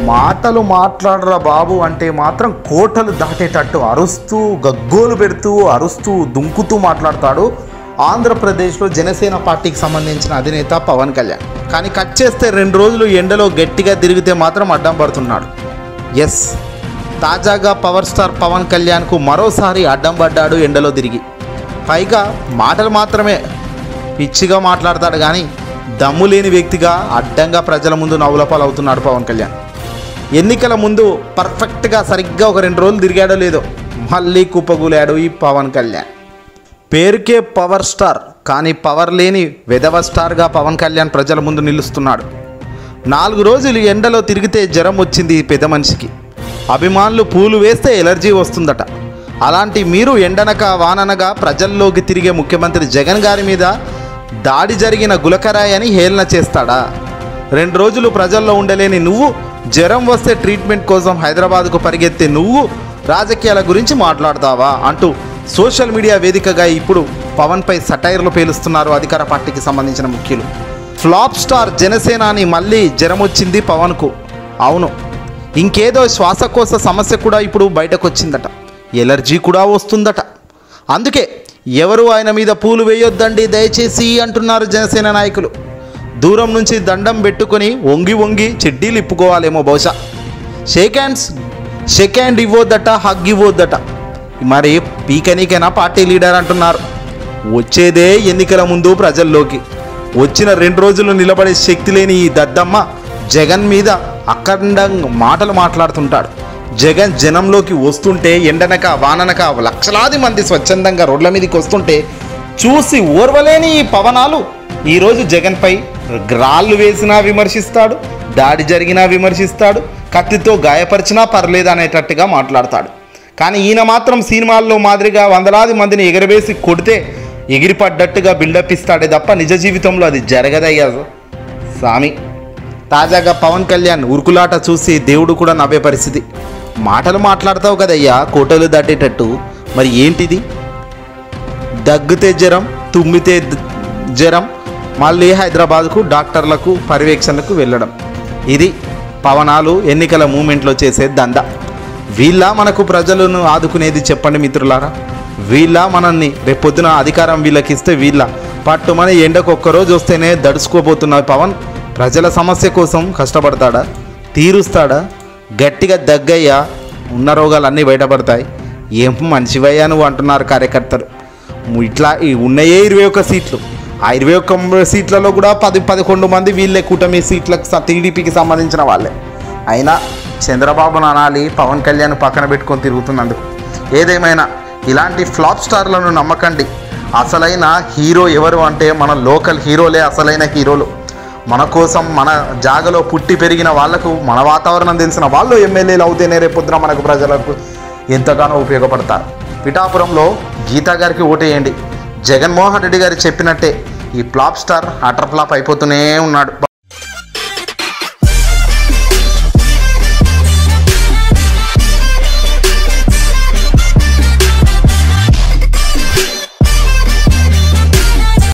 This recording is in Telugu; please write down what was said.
మాటలు మాట్లాడరా బాబు అంటే మాత్రం కోటలు దాటేటట్టు అరుస్తూ గగ్గోలు పెడుతూ అరుస్తూ దుంకుతూ మాట్లాడతాడు ఆంధ్రప్రదేశ్లో జనసేన పార్టీకి సంబంధించిన అధినేత పవన్ కళ్యాణ్. కానీ కట్ చేస్తే 2 రోజులు ఎండలో గట్టిగా తిరిగితే మాత్రం అడ్డం పడుతున్నాడు. ఎస్, తాజాగా పవర్ స్టార్ పవన్ కళ్యాణ్కు మరోసారి అడ్డం పడ్డాడు ఎండలో తిరిగి. పైగా మాటలు మాత్రమే పిచ్చిగా మాట్లాడతాడు కానీ దమ్ము లేని వ్యక్తిగా అడ్డంగా ప్రజల ముందు నవ్వుల పాలవుతున్నాడు పవన్ కళ్యాణ్. ఎన్నికల ముందు పర్ఫెక్ట్గా సరిగ్గా ఒక 2 రోజులు తిరిగాడో లేదో మళ్ళీ కుప్పగూలాడు ఈ పవన్ కళ్యాణ్. పేరుకే పవర్ స్టార్ కానీ పవర్ లేని వెధవ స్టార్గా పవన్ కళ్యాణ్ ప్రజల ముందు నిలుస్తున్నాడు. 4 రోజులు ఎండలో తిరిగితే జ్వరం వచ్చింది ఈ పెద్ద మనిషికి. అభిమానులు పూలు వేస్తే ఎలర్జీ వస్తుందట. అలాంటి మీరు ఎండనక వాననగా ప్రజల్లోకి తిరిగే ముఖ్యమంత్రి జగన్ గారి మీద దాడి జరిగిన గులకరాయి అని హేళన చేస్తాడా? 2 రోజులు ప్రజల్లో ఉండలేని నువ్వు, జ్వరం వస్తే ట్రీట్మెంట్ కోసం హైదరాబాద్కు పరిగెత్తే నువ్వు రాజకీయాల గురించి మాట్లాడతావా అంటూ సోషల్ మీడియా వేదికగా ఇప్పుడు పవన్పై సటైర్లు పేలుస్తున్నారు అధికార పార్టీకి సంబంధించిన ముఖ్యులు. ఫ్లాప్ స్టార్ జనసేనాని మళ్ళీ జ్వరం వచ్చింది పవన్కు. అవును, ఇంకేదో శ్వాసకోశ సమస్య కూడా ఇప్పుడు బయటకు వచ్చిందట. ఎలర్జీ కూడా వస్తుందట. అందుకే ఎవరు ఆయన మీద పూలు వేయొద్దండి దయచేసి అంటున్నారు జనసేన నాయకులు. దూరం నుంచి దండం పెట్టుకొని వంగి వంగి చెడ్డీలు ఇప్పుకోవాలేమో బహుశా. షేక్ హ్యాండ్ ఇవ్వొద్దట, హగ్ ఇవ్వొద్దట. మరి పీకనీకైనా పార్టీ లీడర్ అంటున్నారు. వచ్చేదే ఎన్నికల ముందు ప్రజల్లోకి. వచ్చిన 2 రోజులు నిలబడే శక్తి లేని ఈ దద్దమ్మ జగన్ మీద అఖండంగా మాటలు మాట్లాడుతుంటాడు. జగన్ జనంలోకి వస్తుంటే ఎండనక వాననక లక్షలాది మంది స్వచ్ఛందంగా రోడ్ల మీదకి వస్తుంటే చూసి ఓర్వలేని ఈ పవనాలు ఈరోజు జగన్పై రాళ్ళు వేసినా విమర్శిస్తాడు, దాడి జరిగినా విమర్శిస్తాడు, కత్తితో గాయపరిచినా పర్లేదు అనేటట్టుగా మాట్లాడతాడు. కానీ ఈయన మాత్రం సినిమాల్లో మాదిరిగా వందలాది మందిని ఎగరవేసి కొడితే ఎగిరిపడ్డట్టుగా బిల్డప్ ఇస్తాడే తప్ప నిజ జీవితంలో అది జరగదయ్యా సామి. తాజాగా పవన్ కళ్యాణ్ ఉరుకులాట చూసి దేవుడు కూడా నవ్వే పరిస్థితి. మాటలు మాట్లాడతావు కదయ్యా కోటలు దాటేటట్టు, మరి ఏంటిది? దగ్గితే జ్వరం, తుమ్మితే జ్వరం, మళ్ళీ హైదరాబాద్కు డాక్టర్లకు పర్యవేక్షణకు వెళ్ళడం. ఇది పవనాలు ఎన్నికల మూమెంట్లో చేసే దందా. వీళ్ళ మనకు ప్రజలను ఆదుకునేది చెప్పండి మిత్రులారా. వీళ్ళ మనల్ని రేపొద్దున అధికారం వీళ్ళకి ఇస్తే వీళ్ళ పట్టుమని ఎండకు ఒక్కరోజు వస్తేనే దడుచుకోబోతున్న పవన్ ప్రజల సమస్య కోసం కష్టపడతాడా? తీరుస్తాడా? గట్టిగా దగ్గయ్యా ఉన్న రోగాలన్నీ బయటపడతాయి. ఏం మనిషివయ్యా నువ్వు అంటున్నారు కార్యకర్తలు. ఇట్లా ఉన్నాయే 21 సీట్లు. ఆ 21 సీట్లలో కూడా 10-11 మంది వీళ్ళే కూటమి సీట్లకు టీడీపీకి సంబంధించిన వాళ్ళే. అయినా చంద్రబాబును అనాలి పవన్ కళ్యాణ్ పక్కన పెట్టుకొని తిరుగుతున్నందుకు. ఏదేమైనా ఇలాంటి ఫ్లాప్ స్టార్లను నమ్మకండి. అసలైన హీరో ఎవరు అంటే మన లోకల్ హీరోలే అసలైన హీరోలు. మన కోసం మన జాగలో పుట్టి పెరిగిన వాళ్లకు, మన వాతావరణం తెలిసిన వాళ్ళు ఎమ్మెల్యేలు అవుతేనే రేపొద్దున మనకు ప్రజలకు ఎంతగానో ఉపయోగపడతారు. పిఠాపురంలో గీతా గారికి ఓటేయండి. జగన్మోహన్ రెడ్డి గారు చెప్పినట్టే ఈ ఫ్లాప్ స్టార్ అటర్ ఫ్లాప్ అయిపోతూనే ఉన్నాడు.